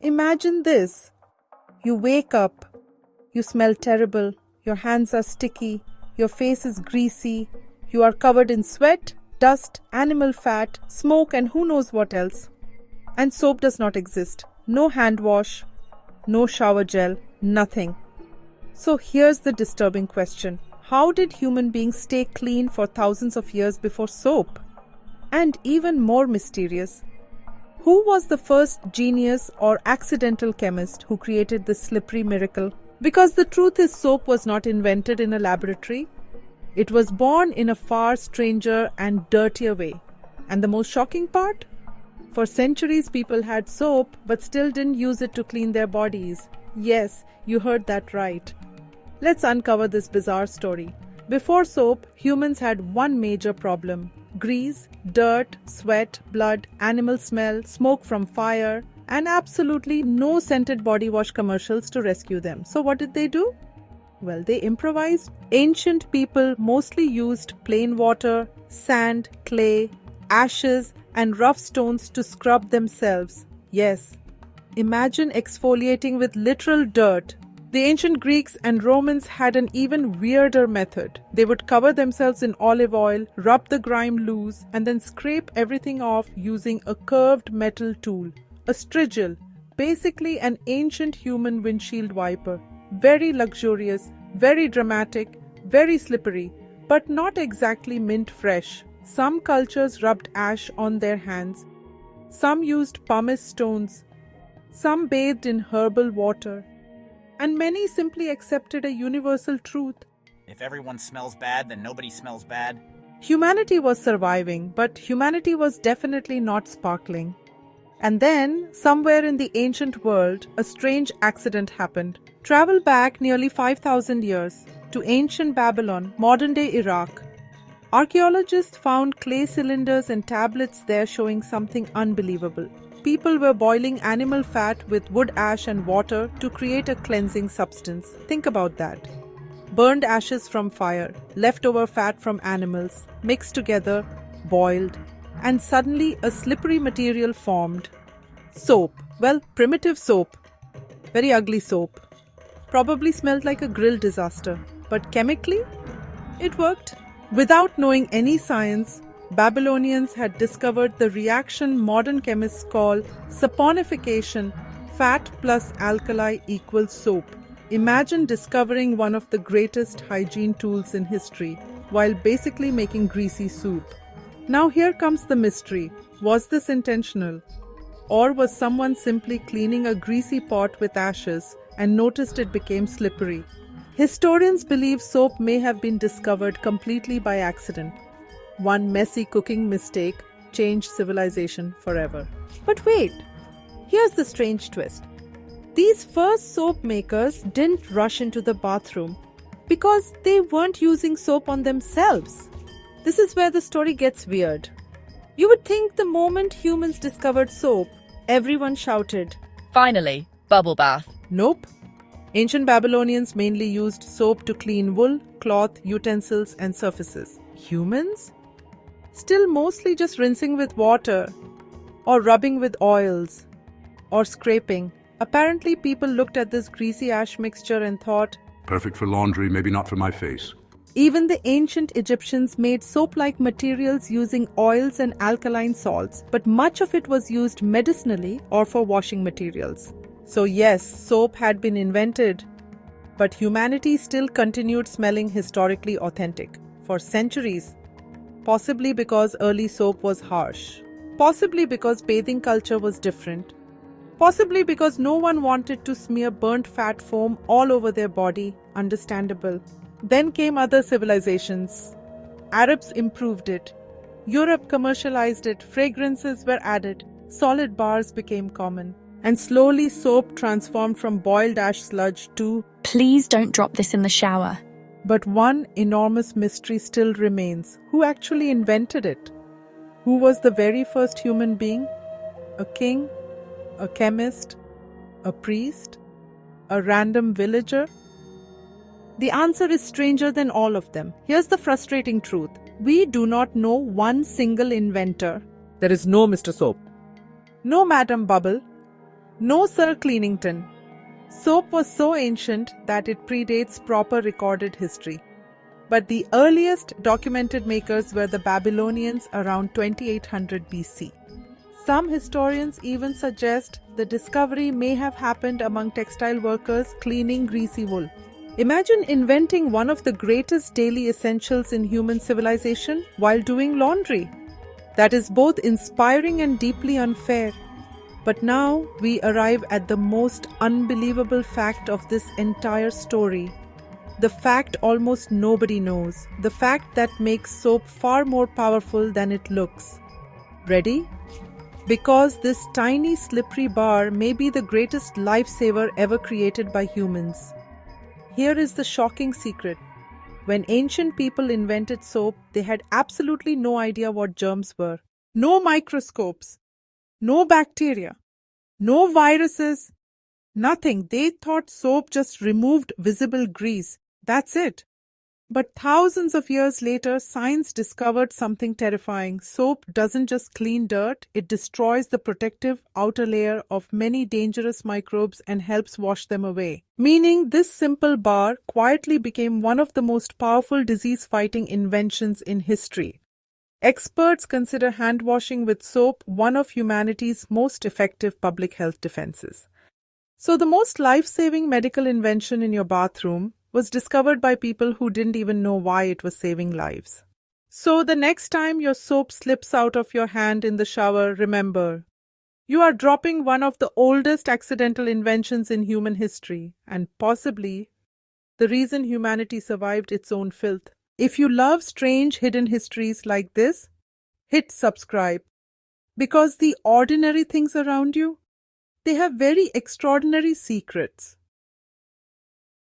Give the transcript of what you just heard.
Imagine this. You wake up, you smell terrible, your hands are sticky, your face is greasy, you are covered in sweat, dust, animal fat, smoke, and who knows what else. And soap does not exist. No hand wash, no shower gel, nothing. So here's the disturbing question. How did human beings stay clean for thousands of years before soap? And even more mysterious, who was the first genius or accidental chemist who created this slippery miracle? Because the truth is, soap was not invented in a laboratory. It was born in a far stranger and dirtier way. And the most shocking part? For centuries, people had soap but still didn't use it to clean their bodies. Yes, you heard that right. Let's uncover this bizarre story. Before soap, humans had one major problem: grease, dirt, sweat, blood, animal smell, smoke from fire, and absolutely no scented body wash commercials to rescue them. So what did they do? Well, they improvised. Ancient people mostly used plain water, sand, clay, ashes, and rough stones to scrub themselves. Yes, imagine exfoliating with literal dirt. The ancient Greeks and Romans had an even weirder method. They would cover themselves in olive oil, rub the grime loose, and then scrape everything off using a curved metal tool, a strigil, basically an ancient human windshield wiper. Very luxurious, very dramatic, very slippery, but not exactly mint fresh. Some cultures rubbed ash on their hands. Some used pumice stones. Some bathed in herbal water. And many simply accepted a universal truth. If everyone smells bad, then nobody smells bad. Humanity was surviving, but humanity was definitely not sparkling. And then, somewhere in the ancient world, a strange accident happened. Travel back nearly 5,000 years to ancient Babylon, modern-day Iraq. Archaeologists found clay cylinders and tablets there showing something unbelievable. People were boiling animal fat with wood ash and water to create a cleansing substance. Think about that. Burned ashes from fire, leftover fat from animals, mixed together, boiled, and suddenly a slippery material formed. Soap. Well, primitive soap. Very ugly soap. Probably smelled like a grill disaster. But chemically, it worked. Without knowing any science, Babylonians had discovered the reaction modern chemists call saponification. Fat plus alkali equals soap. Imagine discovering one of the greatest hygiene tools in history while basically making greasy soup. Now here comes the mystery. Was this intentional? Or was someone simply cleaning a greasy pot with ashes and noticed it became slippery? Historians believe soap may have been discovered completely by accident. One messy cooking mistake changed civilization forever. But wait, here's the strange twist. These first soap makers didn't rush into the bathroom because they weren't using soap on themselves. This is where the story gets weird. You would think the moment humans discovered soap, everyone shouted, "Finally, bubble bath." Nope. Ancient Babylonians mainly used soap to clean wool, cloth, utensils, and surfaces. Humans? Still mostly just rinsing with water, or rubbing with oils, or scraping. Apparently people looked at this greasy ash mixture and thought, perfect for laundry, maybe not for my face. Even the ancient Egyptians made soap-like materials using oils and alkaline salts, but much of it was used medicinally or for washing materials. So yes, soap had been invented, but humanity still continued smelling historically authentic for centuries. Possibly because early soap was harsh. Possibly because bathing culture was different. Possibly because no one wanted to smear burnt fat foam all over their body. Understandable. Then came other civilizations. Arabs improved it. Europe commercialized it. Fragrances were added. Solid bars became common. And slowly soap transformed from boiled ash sludge to... Please don't drop this in the shower. But one enormous mystery still remains. Who actually invented it? Who was the very first human being? A king? A chemist? A priest? A random villager? The answer is stranger than all of them. Here's the frustrating truth. We do not know one single inventor. There is no Mr. Soap. No Madam Bubble. No, Sir Cleanington. Soap was so ancient that it predates proper recorded history. But the earliest documented makers were the Babylonians around 2800 BC. Some historians even suggest the discovery may have happened among textile workers cleaning greasy wool. Imagine inventing one of the greatest daily essentials in human civilization while doing laundry. That is both inspiring and deeply unfair. But now we arrive at the most unbelievable fact of this entire story. The fact almost nobody knows. The fact that makes soap far more powerful than it looks. Ready? Because this tiny slippery bar may be the greatest lifesaver ever created by humans. Here is the shocking secret. When ancient people invented soap, they had absolutely no idea what germs were. No microscopes. No bacteria. No viruses. Nothing. They thought soap just removed visible grease. That's it. But thousands of years later, science discovered something terrifying. Soap doesn't just clean dirt, it destroys the protective outer layer of many dangerous microbes and helps wash them away. Meaning, this simple bar quietly became one of the most powerful disease-fighting inventions in history. Experts consider hand washing with soap one of humanity's most effective public health defenses. So the most life-saving medical invention in your bathroom was discovered by people who didn't even know why it was saving lives. So the next time your soap slips out of your hand in the shower, remember, you are dropping one of the oldest accidental inventions in human history and possibly the reason humanity survived its own filth. If you love strange hidden histories like this, hit subscribe because the ordinary things around you, they have very extraordinary secrets.